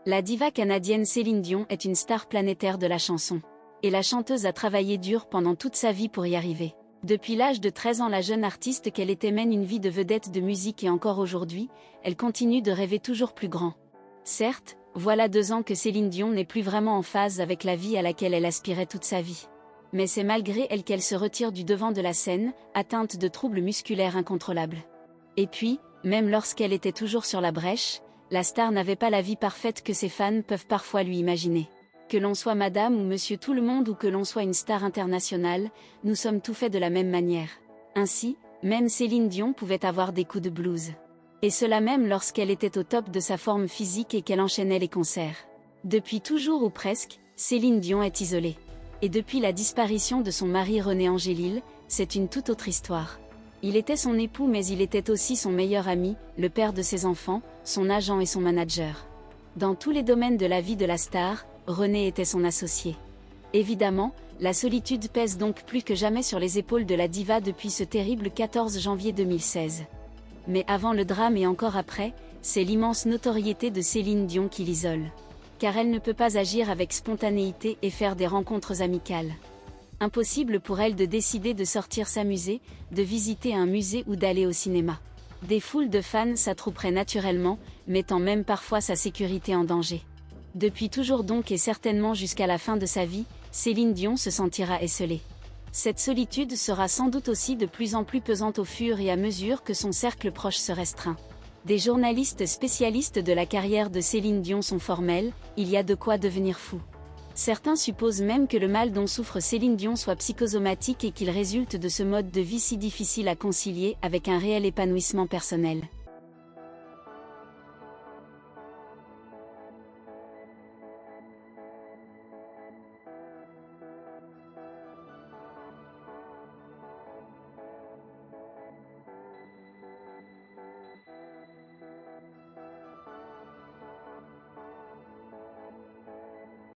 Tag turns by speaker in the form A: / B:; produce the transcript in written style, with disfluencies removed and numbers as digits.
A: La diva canadienne Céline Dion est une star planétaire de la chanson. Et la chanteuse a travaillé dur pendant toute sa vie pour y arriver. Depuis l'âge de 13 ans, la jeune artiste qu'elle était mène une vie de vedette de musique et encore aujourd'hui, elle continue de rêver toujours plus grand. Certes, voilà 2 ans que Céline Dion n'est plus vraiment en phase avec la vie à laquelle elle aspirait toute sa vie. Mais c'est malgré elle qu'elle se retire du devant de la scène, atteinte de troubles musculaires incontrôlables. Et puis, même lorsqu'elle était toujours sur la brèche, la star n'avait pas la vie parfaite que ses fans peuvent parfois lui imaginer. Que l'on soit madame ou monsieur tout le monde ou que l'on soit une star internationale, nous sommes tous faits de la même manière. Ainsi, même Céline Dion pouvait avoir des coups de blues. Et cela même lorsqu'elle était au top de sa forme physique et qu'elle enchaînait les concerts. Depuis toujours ou presque, Céline Dion est isolée. Et depuis la disparition de son mari René Angélil, c'est une toute autre histoire. Il était son époux mais il était aussi son meilleur ami, le père de ses enfants, son agent et son manager. Dans tous les domaines de la vie de la star, René était son associé. Évidemment, la solitude pèse donc plus que jamais sur les épaules de la diva depuis ce terrible 14 janvier 2016. Mais avant le drame et encore après, c'est l'immense notoriété de Céline Dion qui l'isole. Car elle ne peut pas agir avec spontanéité et faire des rencontres amicales. Impossible pour elle de décider de sortir s'amuser, de visiter un musée ou d'aller au cinéma. Des foules de fans s'attrouperaient naturellement, mettant même parfois sa sécurité en danger. Depuis toujours donc et certainement jusqu'à la fin de sa vie, Céline Dion se sentira esseulée. Cette solitude sera sans doute aussi de plus en plus pesante au fur et à mesure que son cercle proche se restreint. Des journalistes spécialistes de la carrière de Céline Dion sont formels, il y a de quoi devenir fou. Certains supposent même que le mal dont souffre Céline Dion soit psychosomatique et qu'il résulte de ce mode de vie si difficile à concilier avec un réel épanouissement personnel.